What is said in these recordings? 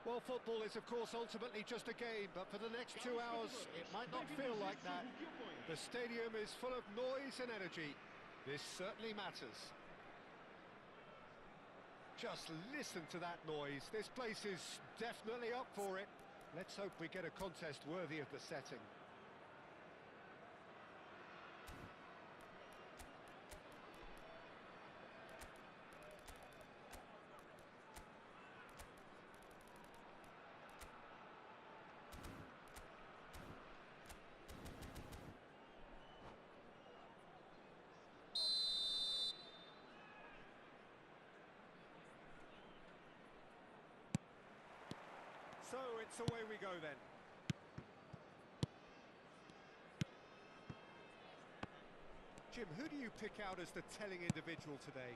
Well, football is, of course, ultimately just a game, but for the next 2 hours, it might not feel like that. The stadium is full of noise and energy. This certainly matters. Just listen to that noise. This place is definitely up for it. Let's hope we get a contest worthy of the setting. So it's away we go then. Jim, who do you pick out as the telling individual today?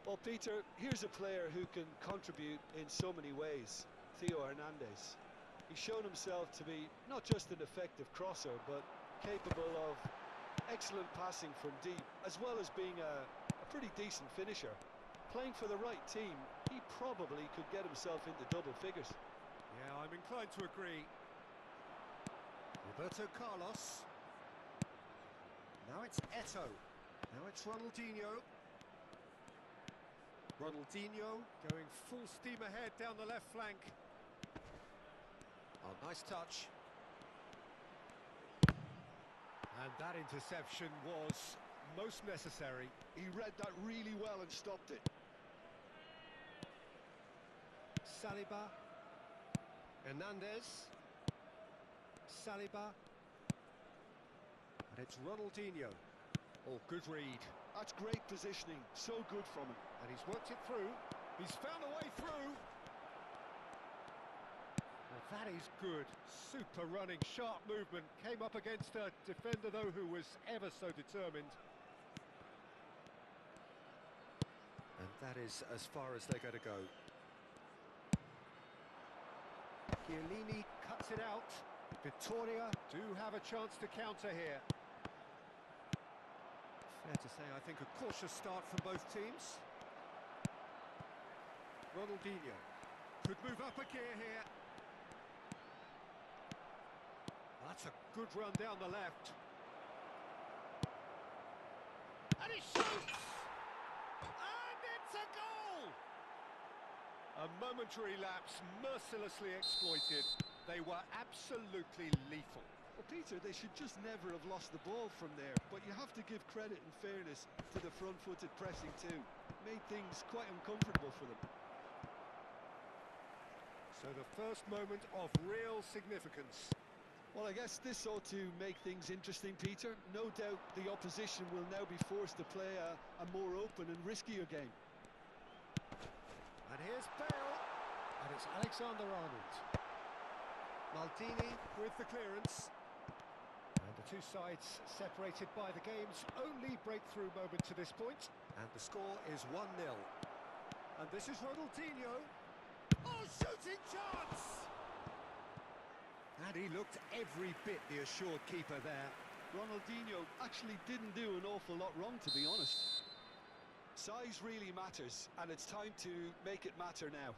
Well, Peter, here's a player who can contribute in so many ways. Theo Hernandez. He's shown himself to be not just an effective crosser, but capable of excellent passing from deep, as well as being a pretty decent finisher. Playing for the right team, he probably could get himself into double figures. Yeah, I'm inclined to agree. Roberto Carlos. Now it's Eto'o. Now it's Ronaldinho. Ronaldinho going full steam ahead down the left flank. Oh, nice touch. And that interception was most necessary. He read that really well and stopped it. Saliba. Hernandez. Saliba. And it's Ronaldinho. Oh, good read. That's great positioning. So good from him. And he's worked it through. He's found a way through. Well, that is good. Super running, sharp movement. Came up against a defender, though, who was ever so determined. And that is as far as they're going to go. Chiellini cuts it out. Vittoria do have a chance to counter here. Fair to say, I think, a cautious start from both teams. Ronaldinho could move up a gear here. That's a good run down the left. And he shoots! And it's a goal! A momentary lapse, mercilessly exploited. They were absolutely lethal. Well, Peter, they should just never have lost the ball from there, but you have to give credit and fairness to the front-footed pressing too. Made things quite uncomfortable for them. So the first moment of real significance. Well, I guess this ought to make things interesting, Peter. No doubt the opposition will now be forced to play a more open and riskier game. And here's Bale, and it's Alexander-Arnold. Maldini with the clearance. And the two sides separated by the game's only breakthrough moment to this point. And the score is 1-0. And this is Ronaldinho. Oh, shooting chance! And he looked every bit the assured keeper there. Ronaldinho actually didn't do an awful lot wrong, to be honest. Size really matters, and it's time to make it matter now.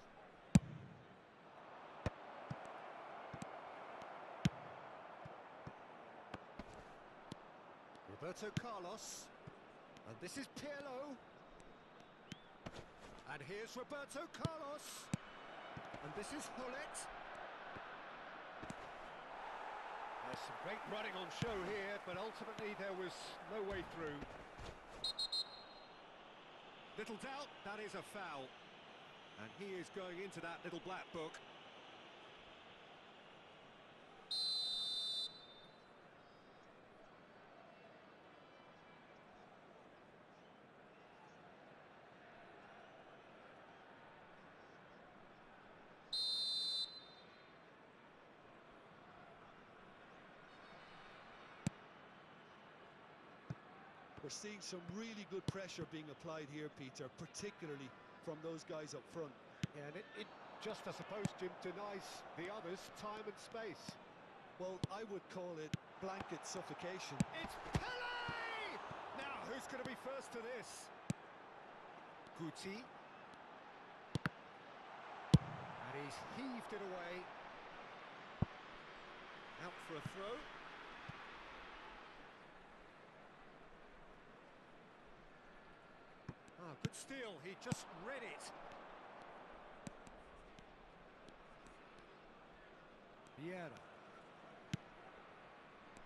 Roberto Carlos. And this is Pirlo. And here's Roberto Carlos. And this is Hullet. There's some great running on show here, but ultimately there was no way through. Little doubt, that is a foul. And he is going into that little black book. We're seeing some really good pressure being applied here, Peter, particularly from those guys up front. Yeah, and it just, I suppose, Jim, denies the others time and space. Well, I would call it blanket suffocation. It's Pele! Now, who's going to be first to this? Guti. And he's heaved it away. Out for a throw. Ah, good steal, he just read it. Vieira.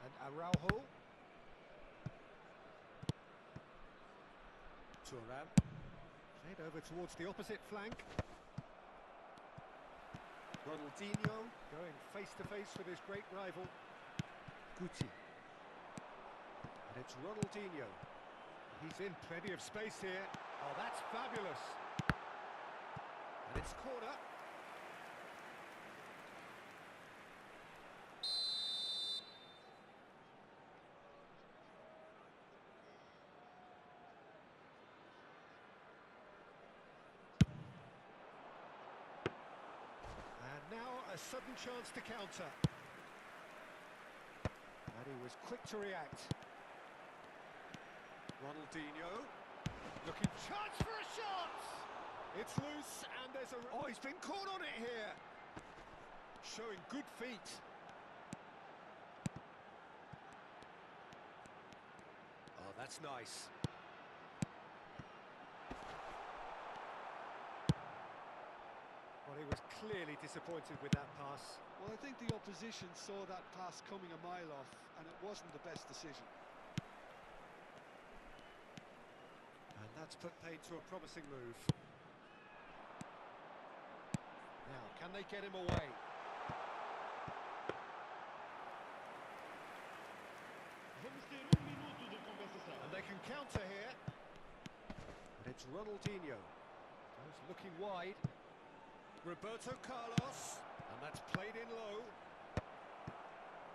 And Araujo. Turan. Played over towards the opposite flank. Ronaldinho going face to face with his great rival, Guti. And it's Ronaldinho. He's in plenty of space here. Oh, that's fabulous. And it's corner. Now a sudden chance to counter. And he was quick to react. Ronaldinho. Looking chance for a shot! It's loose and there's a... Oh, he's been caught on it here. Showing good feet. Oh, that's nice. Well, he was clearly disappointed with that pass. Well, I think the opposition saw that pass coming a mile off, and it wasn't the best decision. And that's put paid to a promising move. Now, can they get him away? And they can counter here. And it's Ronaldinho. Goes looking wide. Roberto Carlos, and that's played in low.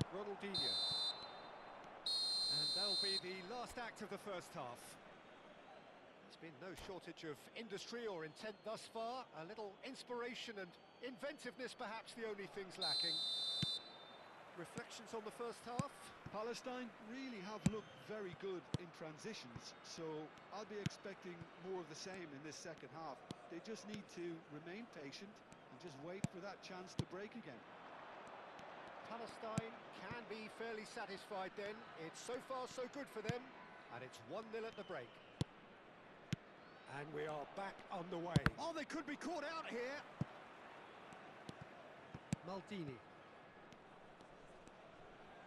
Ronaldinho. And that'll be the last act of the first half. There's been no shortage of industry or intent thus far. A little inspiration and inventiveness, perhaps the only things lacking. Reflections on the first half? Palestine really have looked very good in transitions, so I'll be expecting more of the same in this second half. They just need to remain patient and just wait for that chance to break again. Palestine can be fairly satisfied then. It's so far so good for them, and it's 1-0 at the break. And we are back underway. Oh, they could be caught out here. Maldini.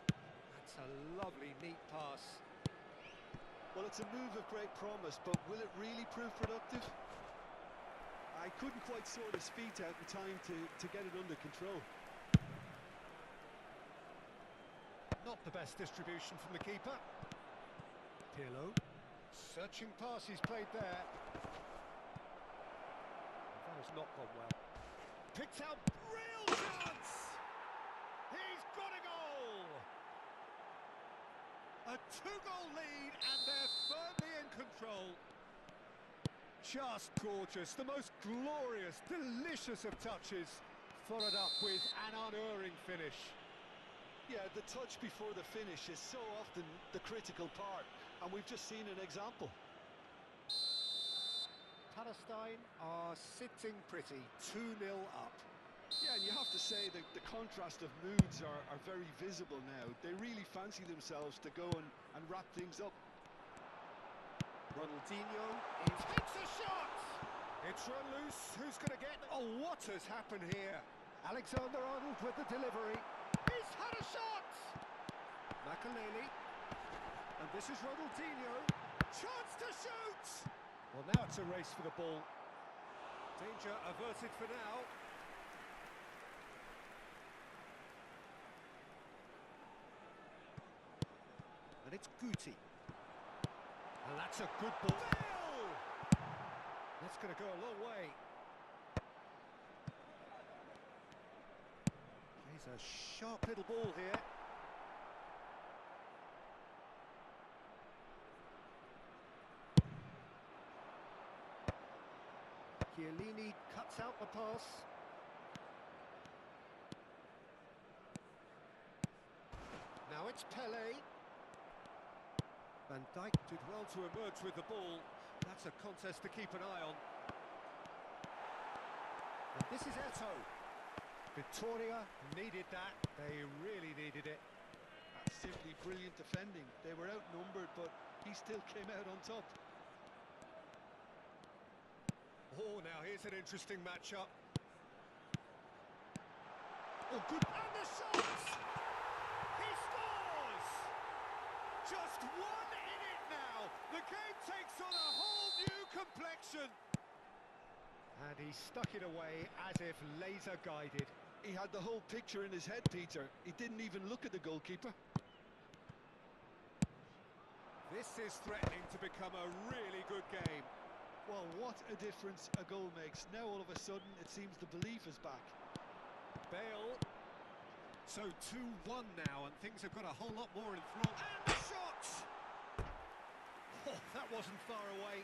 That's a lovely, neat pass. Well, it's a move of great promise, but will it really prove productive? I couldn't quite sort his feet out in time to get it under control. Not the best distribution from the keeper. Pirlo. Searching pass he's played there. That has not gone well. Picked out, real chance! He's got a goal! A 2-goal lead and they're firmly in control. Just gorgeous, the most glorious, delicious of touches, followed up with an unerring finish. Yeah, the touch before the finish is so often the critical part, and we've just seen an example. Palestine are sitting pretty, 2-0 up. Yeah, and you have to say that the contrast of moods are very visible now. They really fancy themselves to go and wrap things up. Ronaldinho takes a shot! It's run loose, who's going to get... Oh, what has happened here? Alexander-Arnold with the delivery. He's had a shot! Makaleli. And this is Ronaldinho. Chance to shoot! Well, now it's a race for the ball. Danger averted for now. And it's Guti. And that's a good ball. That's going to go a long way. He's a sharp little ball here. Chiellini cuts out the pass. Now it's Pele. Van Dijk did well to emerge with the ball. That's a contest to keep an eye on. And this is Eto'o. Victoria needed that. They really needed it. That's simply brilliant defending. They were outnumbered, but he still came out on top. Oh, now here's an interesting matchup. Oh, good. And the shot! He scores! Just one in it now. The game takes on a whole new complexion. And he stuck it away as if laser guided. He had the whole picture in his head, Peter. He didn't even look at the goalkeeper. This is threatening to become a really good game. Well, what a difference a goal makes. Now all of a sudden it seems the belief is back. Bale. So 2-1 now, and things have got a whole lot more in thrall. And the shot! Oh, that wasn't far away.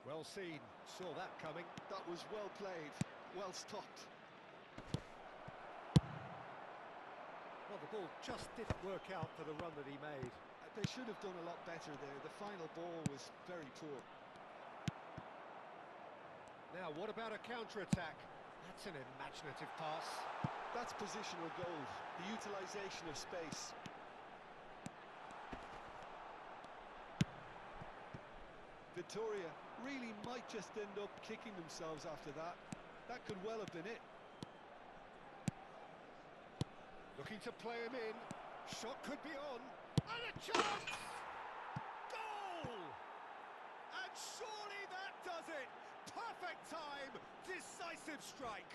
Well seen, saw that coming. That was well played, well stopped. Well, the ball just didn't work out for the run that he made. They should have done a lot better there. The final ball was very poor. Now, what about a counter-attack? That's an imaginative pass. That's positional goal, the utilisation of space. Victoria really might just end up kicking themselves after that. That could well have been it. Looking to play him in. Shot could be on. And a chance! Goal! And surely that does it! Perfect time! Decisive strike!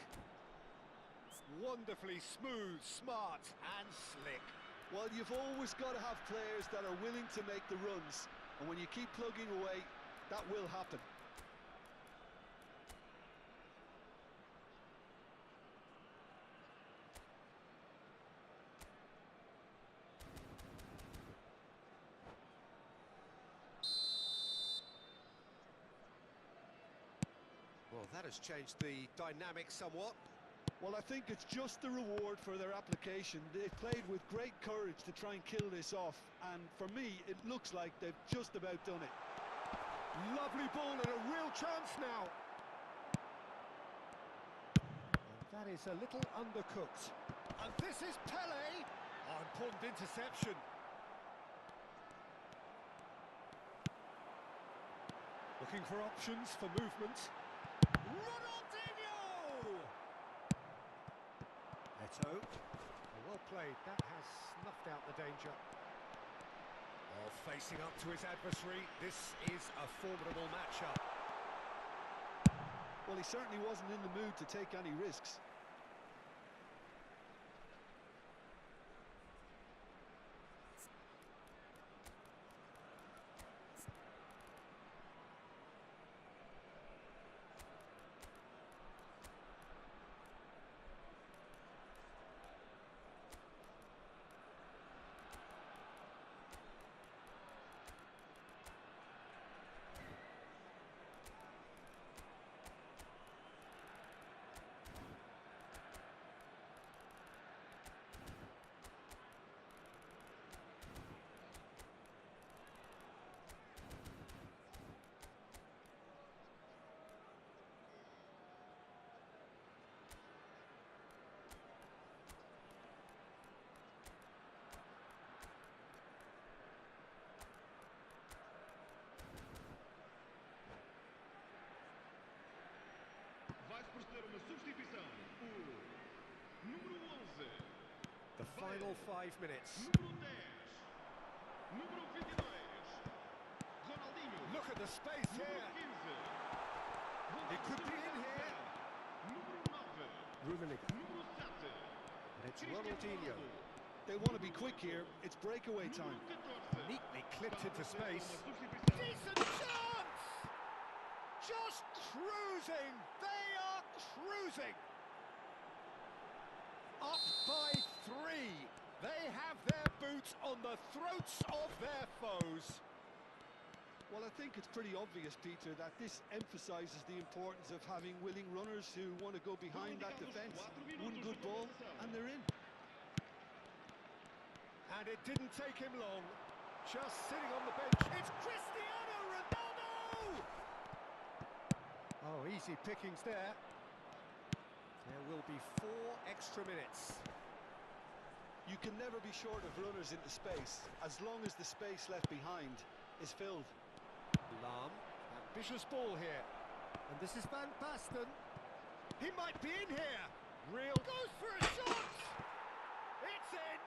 Wonderfully smooth, smart and slick. Well, you've always got to have players that are willing to make the runs. And when you keep plugging away, that will happen. Well, that has changed the dynamic somewhat. Well, I think it's just the reward for their application. They played with great courage to try and kill this off. And for me, it looks like they've just about done it. Lovely ball and a real chance now. And that is a little undercooked. And this is Pele. Oh, important interception. Looking for options for movement. Ronaldinho! Eto. Well played. That has snuffed out the danger. Oh, facing up to his adversary, this is a formidable matchup. Well, he certainly wasn't in the mood to take any risks. The final 5 minutes. Look at the space here. It could be in here. Rummenigge. And it's Ronaldinho. They want to be quick here. It's breakaway time. Neatly clipped into space. Decent chance! Just cruising. They are cruising. Up by 3. They have their boots on the throats of their foes. Well, I think it's pretty obvious, Peter, that this emphasises the importance of having willing runners who want to go behind that defence. One good ball, and they're in. And it didn't take him long. Just sitting on the bench. It's Cristiano Ronaldo! Oh, easy pickings there. There will be 4 extra minutes. You can never be short of runners into space, as long as the space left behind is filled. Lam, ambitious ball here. And this is Van Basten. He might be in here. Real goes for a shot. It's in.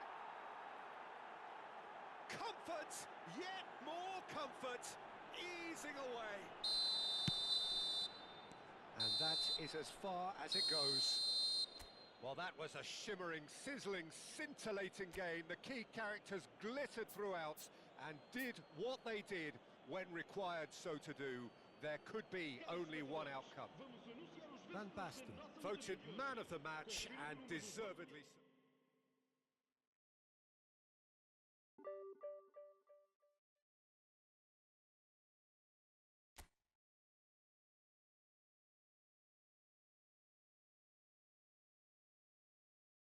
Comfort, yet more comfort, easing away. And that is as far as it goes. Well, that was a shimmering, sizzling, scintillating game. The key characters glittered throughout and did what they did when required so to do. There could be only one outcome. Van Basten, voted man of the match and deservedly so.